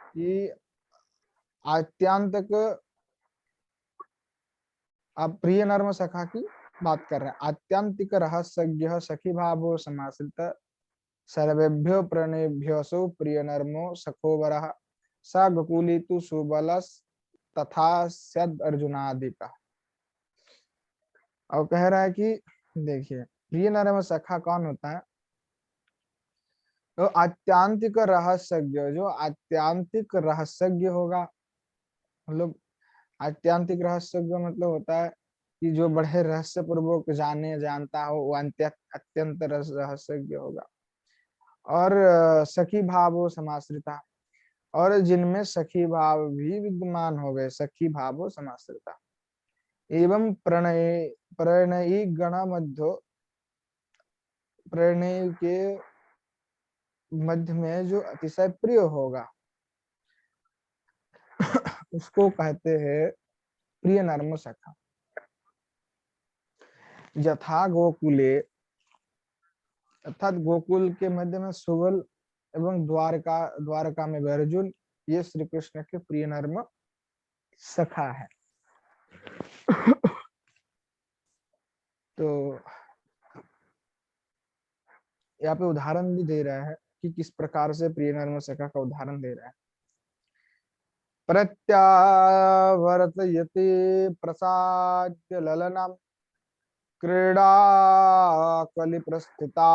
कि आत्यांतिक, अब प्रिय नर्म सखा की बात कर रहे हैं। आत्यांतिक रहस्यज्ञ सखी भावो समाश्रित सर्वेभ्यो प्रणेभ्योऽसौ प्रिय नर्मो सखोवरः स गोकुली तु सुबलस् तथा स्यद् अर्जुनादिका। और कह रहा है कि देखिए, प्रिय नर्म सखा कौन होता है? तो आत्यांतिक रहस्यज्ञ, जो आत्यांतिक रहस्यज्ञ होगा, मतलब आत्यांतिक रहस्यज्ञ मतलब होता है कि जो बड़े रहस्य पूर्वक जानता हो, वो अत्यंत रहस्यज्ञ होगा। और सखी भाव समाश्रिता, और जिनमें सखी भाव भी विद्यमान हो गए, सखी भाव समाश्रिता। एवं प्रणयी गण मध्य, प्रणय के मध्य में जो अतिशय प्रिय होगा उसको कहते हैं प्रिय नर्म सखा। यथा गोकुले, अर्थात गोकुल के मध्य में सुबल एवं द्वारका में अर्जुन, ये श्री कृष्ण के प्रिय नर्म सखा है। तो यहाँ पे उदाहरण भी दे रहा है कि किस प्रकार से प्रिय नर्म सखा का उदाहरण दे रहा है। प्रत्यावर्तयति प्रसाद्य ललनम क्रीडा कलि प्रस्थिता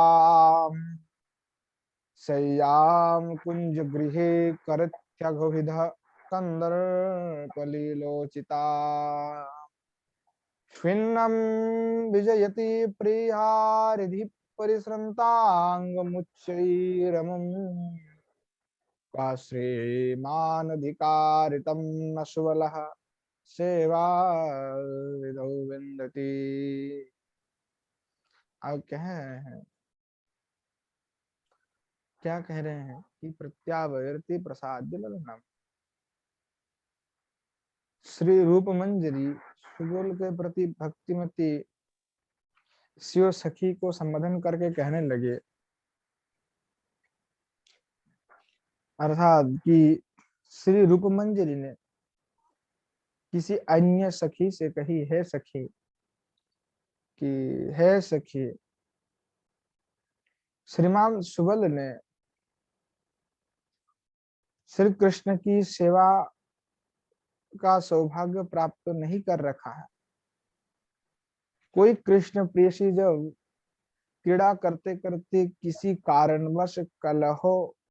शय्याम कुंज गृहे करत्यघविध कंदर्पलीलोचिता छिन्नम विजयति प्रियारिधि परिसृतांगमुच्चैरमम् श्रीमानधिकारितं न सुबलः सेवा विधौ विन्दति। अब क्या कह रहे हैं कि प्रत्यावर्ती प्रसाद ललनम, श्री रूप मंजरी सुबोल के प्रति भक्तिमती शिव सखी को संबोधन करके कहने लगे, अर्थात कि श्री रूप मंजरी ने किसी अन्य सखी से कही, है सखी, कि है सखी, श्रीमान सुबल ने श्री कृष्ण की सेवा का सौभाग्य प्राप्त नहीं कर रखा है। कोई कृष्ण प्रेयसी जब क्रीड़ा करते करते किसी कारणवश कलह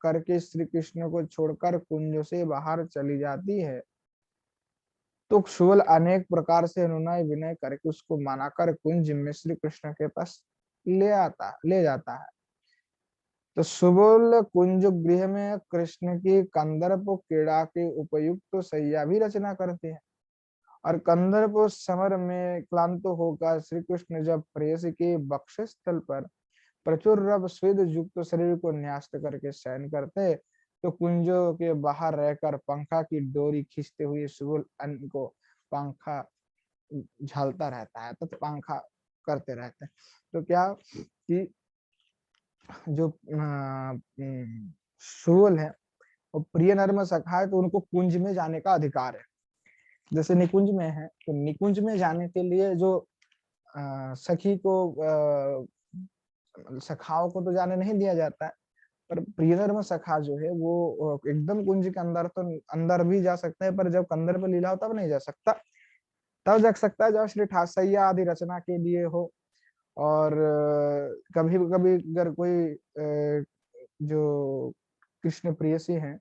करके श्री कृष्ण को छोड़कर कुंज से बाहर चली जाती है, तो सुबल अनेक प्रकार से अनुनय विनय करके उसको मनाकर कुंज में श्री कृष्ण के पास ले जाता है। तो सुबल कुंज गृह में कृष्ण की कंदर्प क्रीड़ा के उपयुक्त तो सैया भी रचना करते हैं। और कंदर्प समर में क्लांत होकर श्री कृष्ण जब प्रेयसी के वक्षस्थल पर प्रचुर रव स्वेद युक्त शरीर को न्यास्त करके शयन करते, तो कुंजों के बाहर रहकर पंखा की डोरी खींचते हुए सुबल अन्न को पंखा झलता रहता है, तो पंखा करते रहते हैं। तो क्या कि जो सुबल है वो प्रिय नर्म सखा है, तो उनको कुंज में जाने का अधिकार है। जैसे निकुंज में है, तो निकुंज में जाने के लिए जो सखी को सखाओं को तो जाने नहीं दिया जाता है, पर प्रियनर्म सखा जो है वो एकदम कुंज के अंदर तो अंदर भी जा सकता है, पर जब कंदर पर लीला हो तब नहीं जा सकता। तब जा सकता है जब श्री ठासैया आदि रचना के लिए हो। और कभी कभी अगर कोई जो कृष्ण प्रेयसी हैं,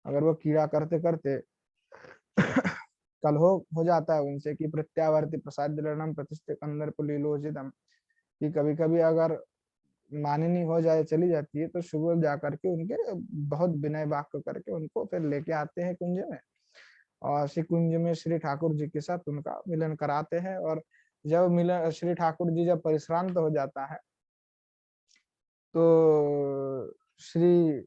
अगर वो कीड़ा करते करते कल हो जाता है उनसे कि प्रत्यावर्ती प्रसाद प्रतिष्ठित कंदर पुलिलोचितम, कि कभी कभी अगर मानिनी हो जाए, चली जाती है, तो सुबह जा करके उनके बहुत विनय वाक्य करके उनको फिर लेके आते हैं कुंज में, और श्री कुंज में श्री ठाकुर जी के साथ उनका मिलन कराते हैं। और जब मिलन श्री ठाकुर जी जब परिश्रांत हो जाता है, तो श्री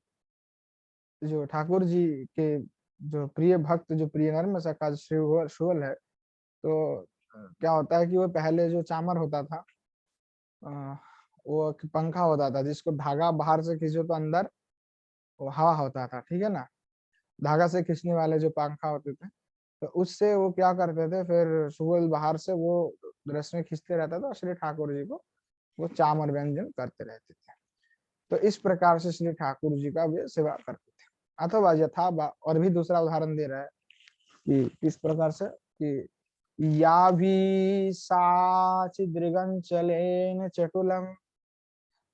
जो ठाकुर जी के जो प्रिय भक्त, जो प्रिय नर्म सखा श्री सुबल है, तो क्या होता है कि वो पहले जो चामर होता था, वो पंखा होता था जिसको धागा बाहर से खींचो तो अंदर वो हवा होता था, ठीक है ना। धागा से खींचने वाले जो पंखा होते थे, तो उससे वो क्या करते थे, फिर सुबह बाहर से वो रस में खींचते रहता था, श्री ठाकुर जी को वो चामर व्यंजन करते रहते थे। तो इस प्रकार से श्री ठाकुर जी का वे सेवा करते थे। अथवा यथा और भी दूसरा उदाहरण दे रहा है कि किस प्रकार से, कि या भी साचिदृगंचलेन चटुलम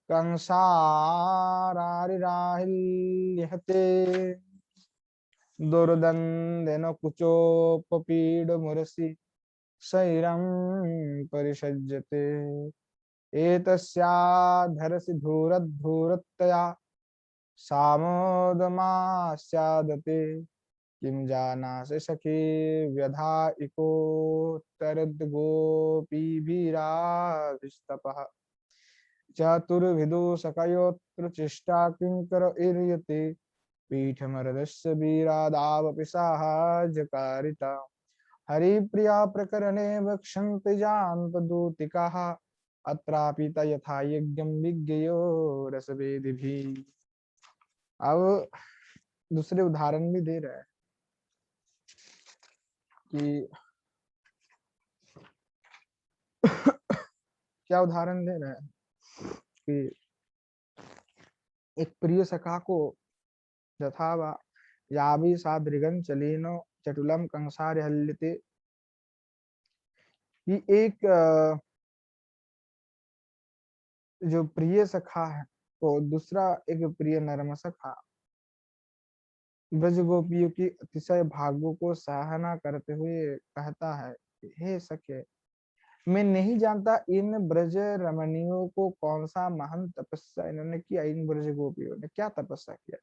कंसारारिराहिल्यते दुर्दंदेन कुचोपपीडमुरसि शैरं परिषज्यते एतस्याधरसि धूरद्धूरतया सामोदमास्यादते किं जानासि सखे व्यधा इकोत्तरद्गोपीभिराभिस्तपः चतुर्विदो सकयोत्र चेष्टा किंकर इर्यते पीठमरदस्य वीरादावपि साहाज्यकारिता हरिप्रिया प्रकरणे वक्षन्ति जान्तदूतिकाः अत्रापि तयथा यज्ञं विज्ञयो रसवेदिभिः। अब दूसरे उदाहरण भी दे रहा है कि क्या उदाहरण दे रहा है कि एक प्रिय सखा को यथा वा यावी सादृगं चलीनो चटुलम कंसार हल्यते, कि एक जो प्रिय सखा है तो दूसरा एक प्रिय नरम सखा ब्रज गोपियों की अतिशय भागों को सराहना करते हुए कहता है, हे सखे, मैं नहीं जानता इन ब्रज रमणियों को कौन सा महान तपस्या इन्होंने किया, इन ब्रज गोपियों ने क्या तपस्या किया।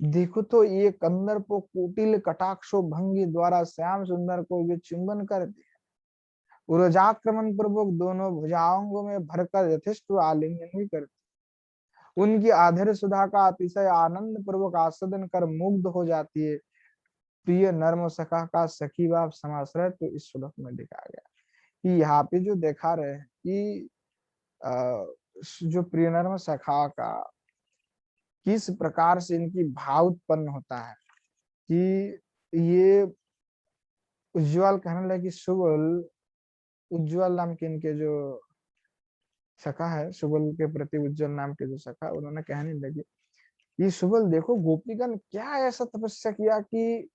देखो तो ये कंदर को कुटिल कटाक्षो भंगी द्वारा श्याम सुंदर को ये चुंबन कर दिया, उरजाक्रमण पूर्वक दोनों भुजाओं में भरकर यथेष्ट आलिंगन भी कर दिया। उनकी आधर सुधा का अतिशय आनंद पूर्वक आस्वादन कर मुग्ध हो जाती है। प्रिय नर्म सखा का सखी भाव समाश्रय तो इस श्लोक में दिखाया गया कि यहाँ पे जो देखा रहे हैं कि जो प्रिय नर्म सखा का किस प्रकार से इनकी भाव उत्पन्न होता है, कि ये उज्ज्वल कहने लगे, सुबल उज्ज्वल नाम के इनके जो सखा है, सुबल के प्रति उज्ज्वल नाम के जो सखा, उन्होंने कहने लगे ये सुबल देखो गोपीगण क्या ऐसा तपस्या किया कि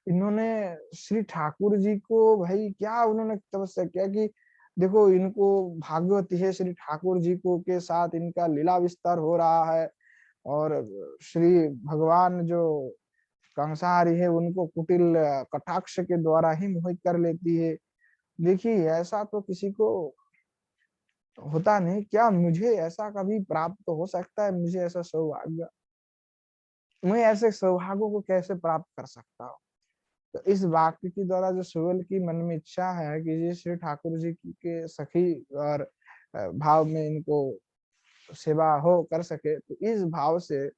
इन्होंने श्री ठाकुर जी को, भाई क्या उन्होंने तपस्या किया कि देखो इनको भागवती है श्री ठाकुर जी को के साथ इनका लीला विस्तार हो रहा है, और श्री भगवान जो कंसारी है उनको कुटिल कटाक्ष के द्वारा ही मोहित कर लेती है। देखिए ऐसा तो किसी को होता नहीं, क्या मुझे ऐसा कभी प्राप्त हो सकता है, मुझे ऐसा सौभाग्य, मैं ऐसे सौभाग्यों को कैसे प्राप्त कर सकता हूँ। तो इस वाक्य के द्वारा जो सुबल की मन में इच्छा है कि ये श्री ठाकुर जी के सखी और भाव में इनको सेवा हो कर सके, तो इस भाव से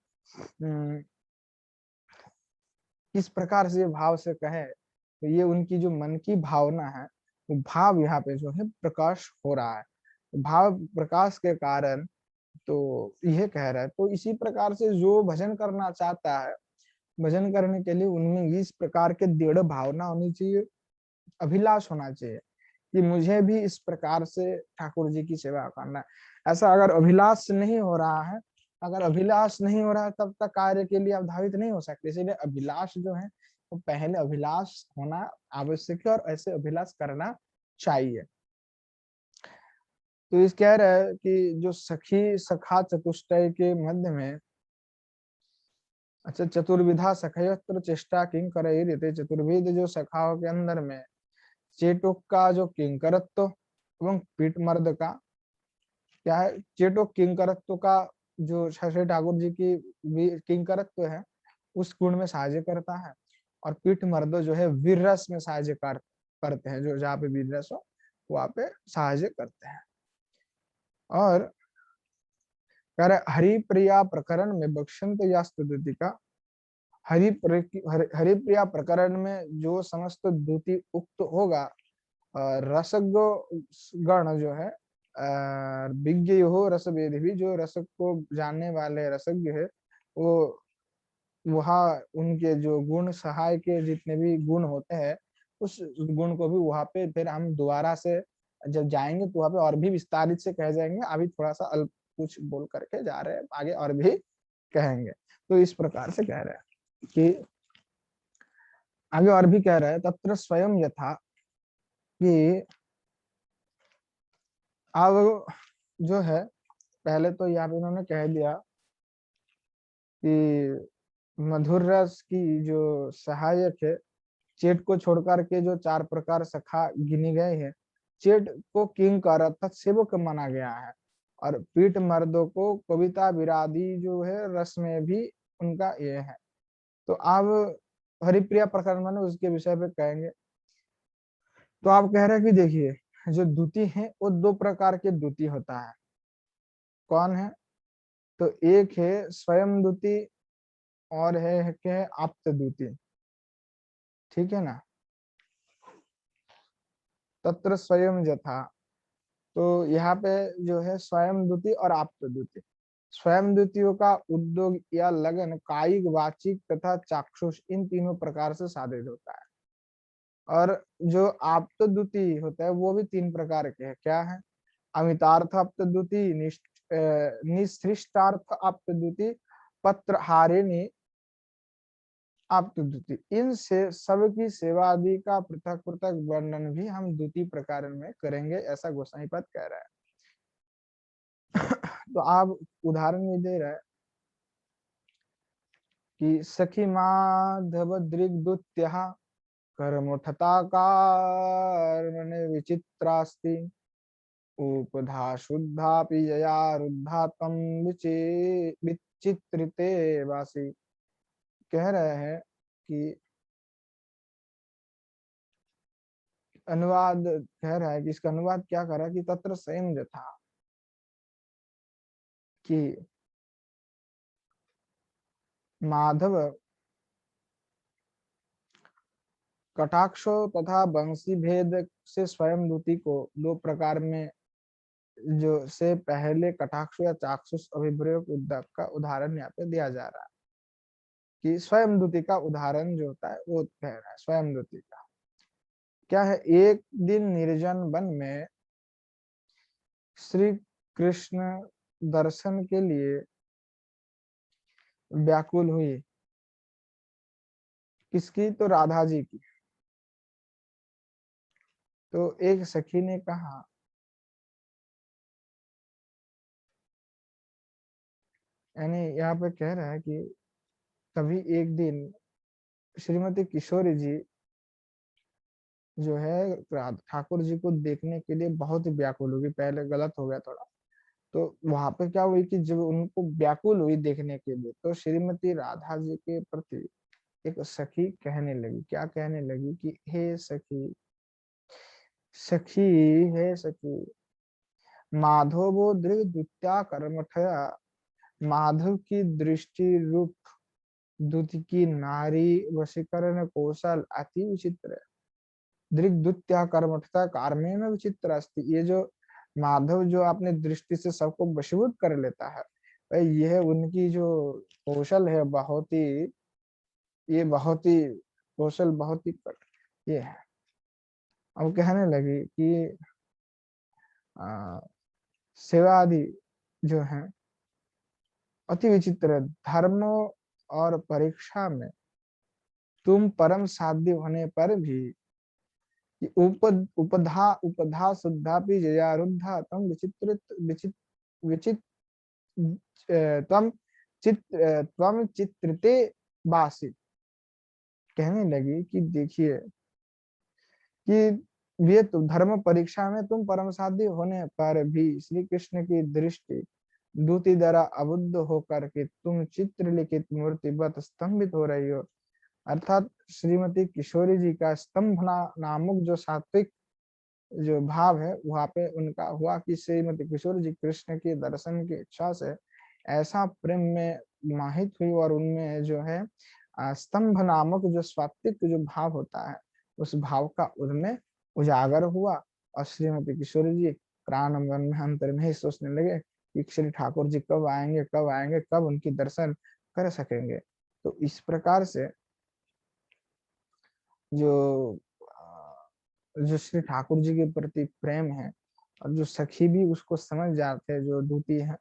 किस प्रकार से भाव से कहे, तो ये उनकी जो मन की भावना है वो भाव यहाँ पे जो है प्रकाश हो रहा है, भाव प्रकाश के कारण तो यह कह रहा है। तो इसी प्रकार से जो भजन करना चाहता है, भजन करने के लिए उनमें इस प्रकार के दृढ़ भावना होनी चाहिए, अभिलाष होना चाहिए कि मुझे भी इस प्रकार से ठाकुर जी की सेवा करना है। ऐसा अगर अभिलाष नहीं हो रहा है, अगर अभिलाष नहीं हो रहा है तब तक कार्य के लिए आप धावित नहीं हो सकते। इसीलिए अभिलाष जो है तो पहले अभिलाष होना आवश्यक है और ऐसे अभिलाष करना चाहिए। तो इस कह रहा है कि जो सखी सखा चतुष्टय के मध्य में, अच्छा चतुर्विधा सखयत्र चेष्टा किंग करे, चतुर्विध जो सखाओं के अंदर में चेटोक का जो किंकरत्व एवं पीठ मर्द का क्या है, चेटोक किंकरत्व का जो श्री ठाकुर जी की किंकरत्व है उस गुण में साहाय्य करता है, और पीठ मर्द जो है वीर रस में साहाय्य करते हैं, जो जहाँ पे वीर रस हो वहां पे साहाय्य करते हैं। और हरि प्रिया प्रकरण में बक्षंत या स्तुति का हरिप्रिया प्रकरण में जो समस्त द्युति उक्त होगा, रसज्ञ गण जो है विज्ञ हो रसवेद भी, जो रस को जानने वाले रसज्ञ है वो वहाँ उनके जो गुण सहाय के जितने भी गुण होते हैं, उस गुण को भी वहां पे फिर हम दोबारा से जब जाएंगे तो वहां पे और भी विस्तारित से कह जाएंगे। अभी थोड़ा सा अल्प कुछ बोल करके जा रहे हैं, आगे और भी कहेंगे। तो इस प्रकार से कह रहे हैं कि आगे और भी कह रहे हैं, तत्र स्वयं यथा, कि अब जो है पहले तो यहाँ पे इन्होंने कह दिया कि मधुर रस की जो सहायक है, चेट को छोड़कर के जो 4 प्रकार सखा गिने गए हैं, चेट को किंकर अर्थात सेवक माना गया है, और पीठ मर्दों को कविता विरादी जो है रस में भी उनका ये है। तो अब हरिप्रिया प्रकरण में उसके विषय पे कहेंगे। तो आप कह रहे हैं कि देखिए जो द्युति है वो 2 प्रकार के द्युति होता है। कौन है? तो एक है स्वयं द्युति और है क्या है, आप्त द्युति। ठीक है ना? तत्र स्वयं यथा, तो यहाँ पे जो है स्वयं द्युति और आप्त द्युति। स्वयं द्युतियों का उद्योग या लगन कायिक, वाचिक तथा चाक्षुष इन तीनों प्रकार से साधित होता है। और जो आप्त द्युति होता है वो भी 3 प्रकार के हैं। क्या है? अमितार्थ आप्त द्युति, निसृष्टार्थ आप्त द्युति, पत्रहारिणी आप्त द्युति। इनसे सबकी सेवा आदि का पृथक पृथक वर्णन भी हम द्युति प्रकार में करेंगे, ऐसा गोसाईपद कह रहा है। तो आप उदाहरण में दे रहा है कि सखी माधव दृग्दुत्य कर्मठताकार विचित्रास्ति, उपधा शुद्धा पिजया रुद्धा तम विचित्रिते वासी। कह रहे हैं कि अनुवाद कह रहा है कि इसका अनुवाद क्या कर रहा है कि तत्र स्वयं यथा, कि माधव कटाक्षो तथा वंशी भेद से स्वयं द्युति को 2 प्रकार में जो से पहले कटाक्ष या चाक्षुष अभिप्रयोग उद्दक का उदाहरण यहाँ पे दिया जा रहा है। कि स्वयं द्युति का उदाहरण जो होता है वो कह रहा है। स्वयं द्युति का क्या है? एक दिन निर्जन वन में श्री कृष्ण दर्शन के लिए व्याकुल हुई। किसकी? तो राधा जी की। तो एक सखी ने कहा, यानी यहाँ पे कह रहा है कि कभी एक दिन श्रीमती किशोरी जी जो है ठाकुर जी को देखने के लिए बहुत ही व्याकुल हुई। पहले गलत हो गया थोड़ा। तो वहां पे क्या हुई कि जब उनको व्याकुल हुई देखने के लिए, तो श्रीमती राधा जी के प्रति एक सखी कहने लगी। क्या कहने लगी? कि हे सखी, सखी, हे सखी, माधवो दृढ़ द्वित्या कर्मठया, माधव की दृष्टि रूप द्युति की नारी वशीकरण कौशल अति विचित्र है। दृग्दुत्या कर्मठता कार्मेण विचित्र अस्ति। ये जो माधव जो अपने दृष्टि से सबको वशीभूत कर लेता है, यह उनकी जो कौशल है बहुत ही, ये बहुत ही कौशल बहुत ही ये है। अब कहने लगी कि सेवा आदि जो है अति विचित्र। धर्म और परीक्षा में तुम परम साध्य होने पर भी उपधा उपधा शुद्धा भी जया रुद्धा तम विचित्र विचित तम चित्रते बासी। कहने लगी कि देखिए कि ये तो धर्म परीक्षा में तुम परम साध्य होने पर भी श्री कृष्ण की दृष्टि दूती द्वारा अबुद्ध होकर के तुम चित्रलिखित मूर्तिवत स्तंभित हो रही हो। अर्थात श्रीमती किशोरी जी का स्तंभना नामक जो सात्विक जो भाव है वहां पे उनका हुआ कि श्रीमती किशोरी जी कृष्ण के दर्शन की इच्छा से ऐसा प्रेम में माहित हुई, और उनमें जो है स्तंभ नामक जो सात्विक जो भाव होता है उस भाव का उनमें उजागर हुआ। और श्रीमती किशोरी जी प्राण मन में अंतर में ही सोचने लगे कि श्री ठाकुर जी कब आएंगे, कब आएंगे, कब उनकी दर्शन कर सकेंगे। तो इस प्रकार से जो जो श्री ठाकुर जी के प्रति प्रेम है, और जो सखी भी उसको समझ जाते हैं, जो दूती है,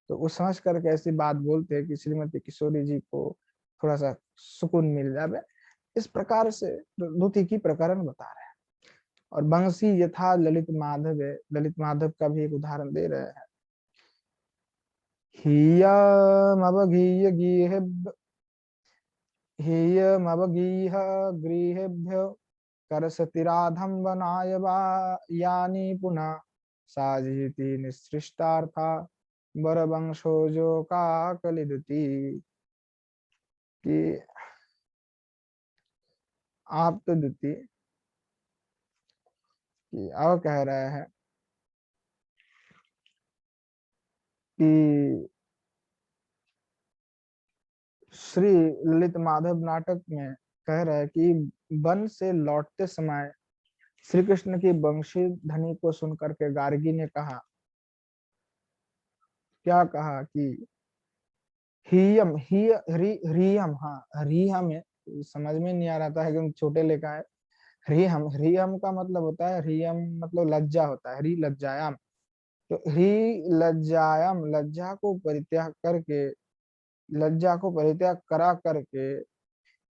तो वो समझ करके ऐसी बात बोलते हैं कि श्रीमती किशोरी जी को थोड़ा सा सुकून मिल जाए। इस प्रकार से दूती की प्रकरण बता रहे हैं। और बंसी यथा ललित माधव है, ललित माधव का भी एक उदाहरण दे रहे हैं। हीयमवगीय गीहे हीयमवगीह गृहेभ्यो करसतिराधम बनाय यानी पुनः साजिति निसृष्टार्था बरवंशो जो का कलिदती। कि आप तो दुती कि अब कह रहे हैं कि श्री ललित माधव नाटक में कह रहे हैं कि वन से लौटते समय श्री कृष्ण की बंशी ध्वनि को सुनकर के गार्गी ने कहा, क्या कहा कि हीयम ही ह्रीयम, हाँ ह्रीयम है, समझ में नहीं आ रहा था कि छोटे लिखा है। ह्रीयम, ह्रीयम का मतलब होता है, ह्रीयम मतलब लज्जा होता है, ह्री लज्जायाम। तो ह्री लज्जायाम, लज्जा को परित्याग करा करके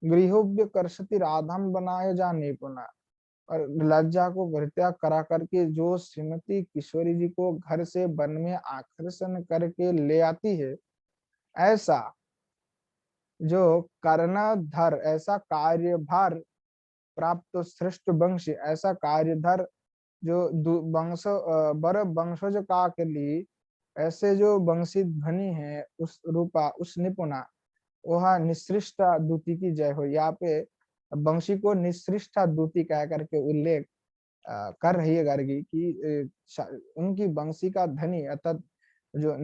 गृहोव्य करसती राधम बनाए जा निपुणा। और लज्जा को परित्याग करा करके जो श्रीमती किशोरी जी को घर से वन में आकर्षण करके ले आती है, ऐसा जो कर्णधर, ऐसा कार्यभार प्राप्त श्रेष्ठ वंश, ऐसा कार्यधर जो वंश बर वंशज का के लिए ऐसे जो वंशी ध्वनि है, उस रूपा उस निपुणा, वह निसृष्टा दूती की जय हो। यहाँ पे वंशी को निसृष्टा दूती कह करके उल्लेख कर रही है गार्गी की उनकी वंशी का धनी अर्थात जो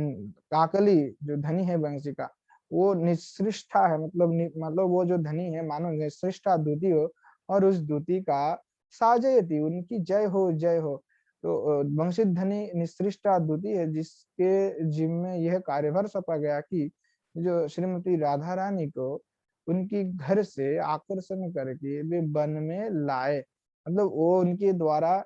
काकली जो धनी है वंशी का, वो निसृष्टा है, मतलब वो जो धनी है मानो निसृष्टा दूती हो, और उस दूती का साजयती, उनकी जय हो, जय हो। तो वंशित धनी निसृष्टा दूती है, जिसके जिम्मे यह कार्यभार सौंपा गया कि जो श्रीमती राधा रानी को उनकी घर से आकर्षण करके वे वन में लाए, मतलब वो उनके द्वारा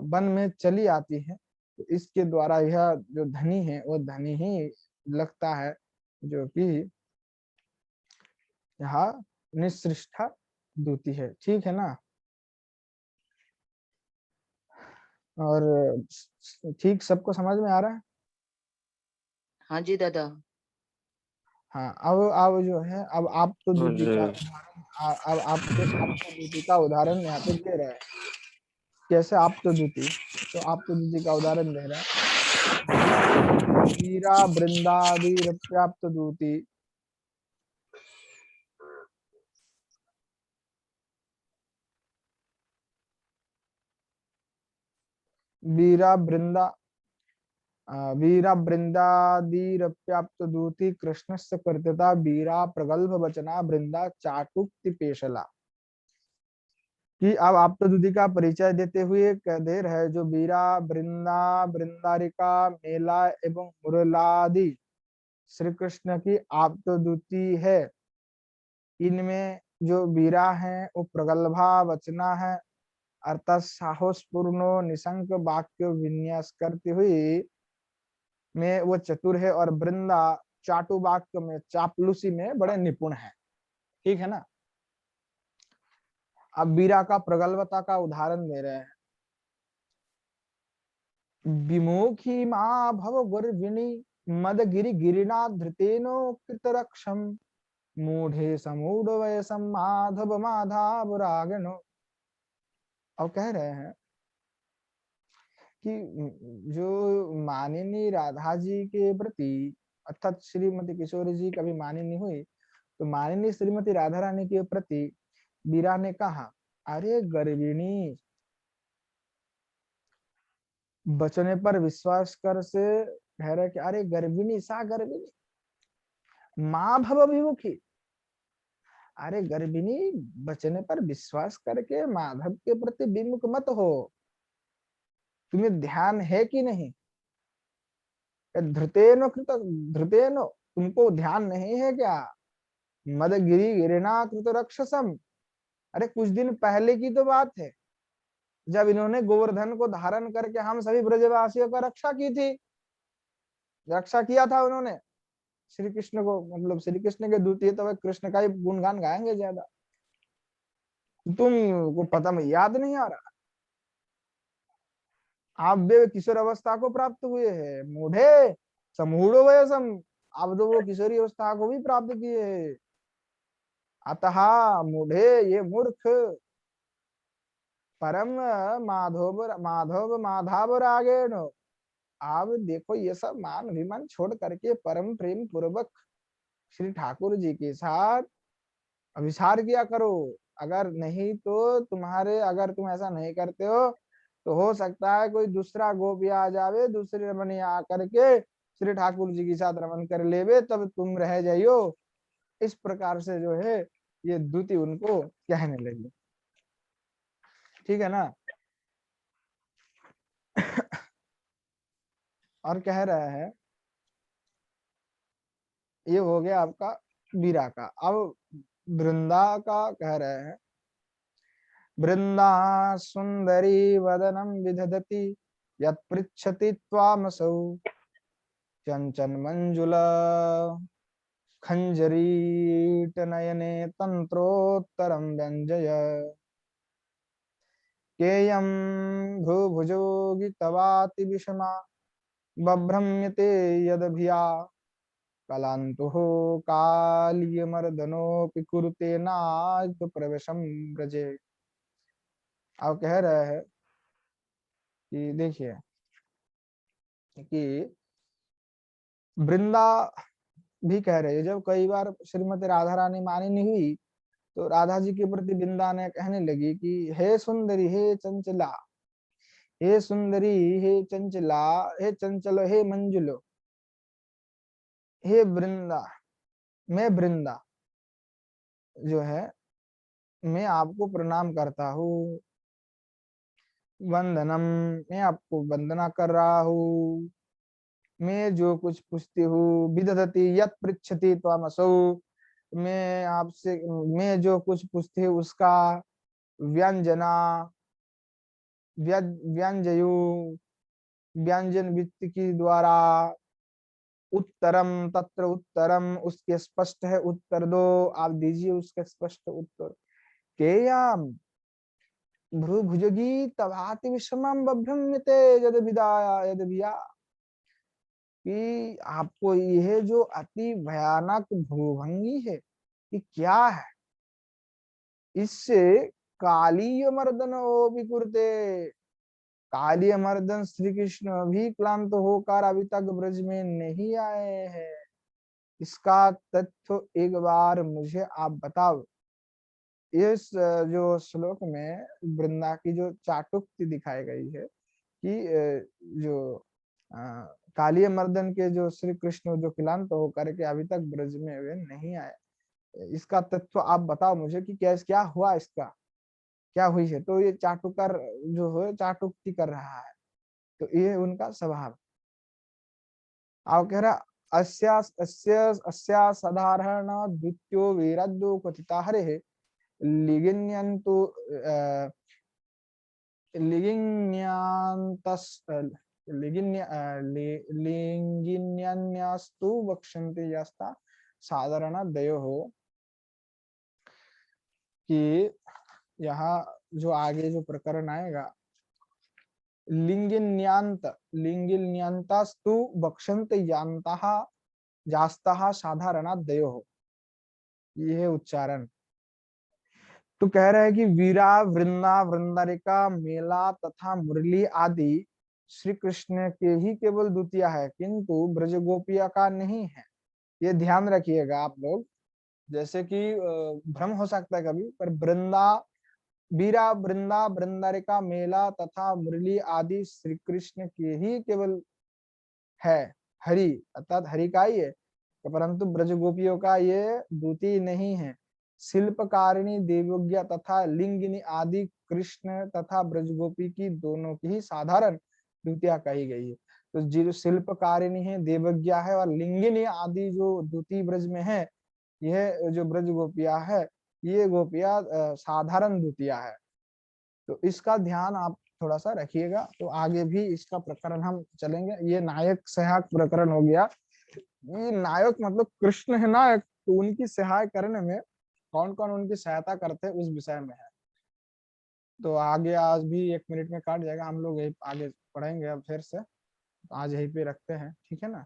वन में चली आती है। तो इसके द्वारा यह जो धनी है वो धनी ही लगता है, जो कि यहाँ निसृष्टा दूती है। ठीक है ना? और ठीक सबको समझ में आ रहा है? हाँ जी दादा। हाँ, अब जो है, अब आप तो दूती का जी उदाहरण, अब आपके आप तो दूती का उदाहरण यहाँ पे दे रहे हैं। कैसे आप तो दूती? तो आप तो दूती का उदाहरण दे रहे हैं। वीरा वृंदावीर प्राप्त दूती, वीरा वृंदा वीरा वृंदादीरप्याप्त दूती कृष्णस्य कृत्यता वीरा प्रगल्भ वचना वृंदा चाटुक्ति पेशला। कि अब आप तो दूती का परिचय देते हुए कह दे रहे, जो वीरा वृंदारिका मेला एवं मुरलादि श्री कृष्ण की आप तो दूती है, इनमें जो वीरा है वो प्रगल्भा वचना है, अर्थात साहसपूर्ण निशंक वाक्य विन्यास करती हुई में वो चतुर है, और वृंदा चाटु वाक्य में, चापलूसी में बड़े निपुण है। ठीक है ना? अब वीरा का प्रगल्भता का उदाहरण दे रहे हैं। विमुखी माँ भव गुरविनी मद गिरि गिरिना धृतेनो कृतरक्षम मूढ़े समूढ़ वयसम माधव माधाव रागनो। और कह रहे हैं कि जो मानिनी राधा जी के प्रति, अर्थात श्रीमती किशोरी जी कभी मानिनी हुई, तो मानिनी श्रीमती राधा रानी के प्रति वीरा ने कहा, अरे गर्भिणी, बचने पर विश्वास कर से कह रहे कि अरे गर्भिणी, सा गर्भिणी माँ भव विमुखी, अरे गर्भिणी बचने पर विश्वास करके माधव के प्रति विमुख मत हो। तुम्हें ध्यान है कि नहीं? धृतेनो कृत, धृतेनो, तुमको ध्यान नहीं है क्या? मदगिरी गिरिनाकृत रक्षसम। अरे कुछ दिन पहले की तो बात है, जब इन्होंने गोवर्धन को धारण करके हम सभी ब्रजवासियों का रक्षा की थी, रक्षा किया था उन्होंने श्री कृष्ण को, मतलब श्री कृष्ण के दूत है तो वह कृष्ण का ही गुणगान गाएंगे ज्यादा। तुमको पता में याद नहीं आ रहा, आप वे किशोर अवस्था को प्राप्त हुए हैं मूढ़े, समूढ़ो वयसम। अब तो वो किशोरी अवस्था को भी प्राप्त किए हैं। अतः मूढ़े, ये मूर्ख, परम माधव माधव माधव रागेण। आप देखो ये सब मान अभिमान छोड़ करके परम प्रेम पूर्वक श्री ठाकुर जी के साथ अभिसार किया करो। अगर नहीं तो तुम्हारे, अगर तुम ऐसा नहीं करते हो तो हो सकता है कोई दूसरा गोपिया आ जावे, दूसरे रमणीय आकर के श्री ठाकुर जी के साथ रमन कर लेवे, तब तुम रह जाइयो। इस प्रकार से जो है ये दूती उनको कहने लगी। ठीक है ना। और कह रहा है, ये हो गया आपका बीरा का। अब वृंदा का कह रहे हैं, वृंदा सुंदरी वदनम विदधति यत्पृच्छति त्वामसौ चंचन मंजुल खंजरीट नयने तंत्रोत्तरम व्यंजय केयं भ्रुभुजोगी तवाति विषमा बभ्रम्यते यदभिया कलान्तुः कालीयमर्दनोऽपि कुरुते नाद्य प्रवेशम ब्रजे। अब कह रहे हैं कि देखिए कि वृंदा भी कह रहे हैं, जब कई बार श्रीमती राधा रानी मानी नहीं हुई तो राधा जी के प्रति वृंदा ने कहने लगी कि हे सुंदरी, हे चंचला, हे सुंदरी, हे चंचला, हे चंचलो, हे मंजुलो, हे वृंदा, मैं वृंदा जो है मैं आपको प्रणाम करता हूँ। वंदनम, मैं आपको वंदना कर रहा हूँ। मैं जो कुछ पूछती हूँ, विदधति यत् पृच्छति त्वमसौ, मैं आपसे, मैं जो कुछ पूछती हूँ उसका व्यंजना, व्यंजयु, व्यंजन वित्त की द्वारा, उत्तरम तत्र उत्तरम, उसके स्पष्ट है उत्तर दो, आप दीजिए उसके स्पष्ट उत्तर। केयाम भ्रुभुजगी तवाति विषमम बभ्रम्यते यद विदाया यद विया। कि आपको यह जो अति भयानक भ्रूभंगी है कि क्या है, इससे कालीय मर्दन भी कुरते, कालीय मर्दन श्री कृष्ण भी क्लांत होकर अभी तक ब्रज में नहीं आए हैं। इसका तथ्य एक बार मुझे आप बताओ। इस जो श्लोक में वृंदा की जो चाटुक्ति दिखाई गई है कि जो कालिय मर्दन के जो श्री कृष्ण जो क्लांत होकर के अभी तक ब्रज में वे नहीं आए, इसका तत्व आप बताओ मुझे कि क्या क्या हुआ, इसका क्या हुई है। तो ये चाटुकर जो है चाटुक्ति कर रहा है, तो ये उनका स्वभाव। आप कह रहा अस्या अस्या अस्या साधारण द्वितीयो वीरद्दो क्वथिता हरे लिगिन्यन्तु लिगिन्यांतस लिंगिन्यस्तु वक्षन्ति यस्ता साधारण दयो हो। कि यहाँ जो आगे जो प्रकरण आएगा, लिंगिन्यांत लिंगिन्यंतस्तु वक्षन्ति यांतः जास्तः साधारण दयो हो, ये है उच्चारण। तो कह रहे हैं कि वीरा वृंदा वृंदारिका मेला तथा मुरली आदि श्री कृष्ण के ही केवल द्वितीय है, किंतु ब्रज गोपिया का नहीं है। ये ध्यान रखिएगा आप लोग। जैसे कि भ्रम हो सकता है कभी, पर वृंदा वीरा वृंदा वृंदारिका मेला तथा मुरली आदि श्री कृष्ण के ही केवल है, हरि अर्थात हरि का ही है, परंतु ब्रज गोपियों का ये द्वितीय नहीं है। शिल्पकारिणी देवज्ञा तथा लिंगिनी आदि कृष्ण तथा ब्रजगोपी की दोनों की ही साधारण द्वितीया कही गई है। तो जो शिल्पकारिणी है, देवज्ञा है, और लिंगिनी आदि जो द्वितीय ब्रज में है, यह जो ब्रज गोपिया है, ये गोपिया साधारण द्वितीया है। तो इसका ध्यान आप थोड़ा सा रखिएगा। तो आगे भी इसका प्रकरण हम चलेंगे। ये नायक सहायक प्रकरण हो गया। ये नायक मतलब कृष्ण है नायक, तो उनकी सहाय करने में कौन कौन उनकी सहायता करते हैं उस विषय में है। तो आगे आज भी 1 मिनट में काट जाएगा, हम लोग यही आगे पढ़ेंगे अब फिर से। तो आज यहीं पे रखते हैं, ठीक है ना।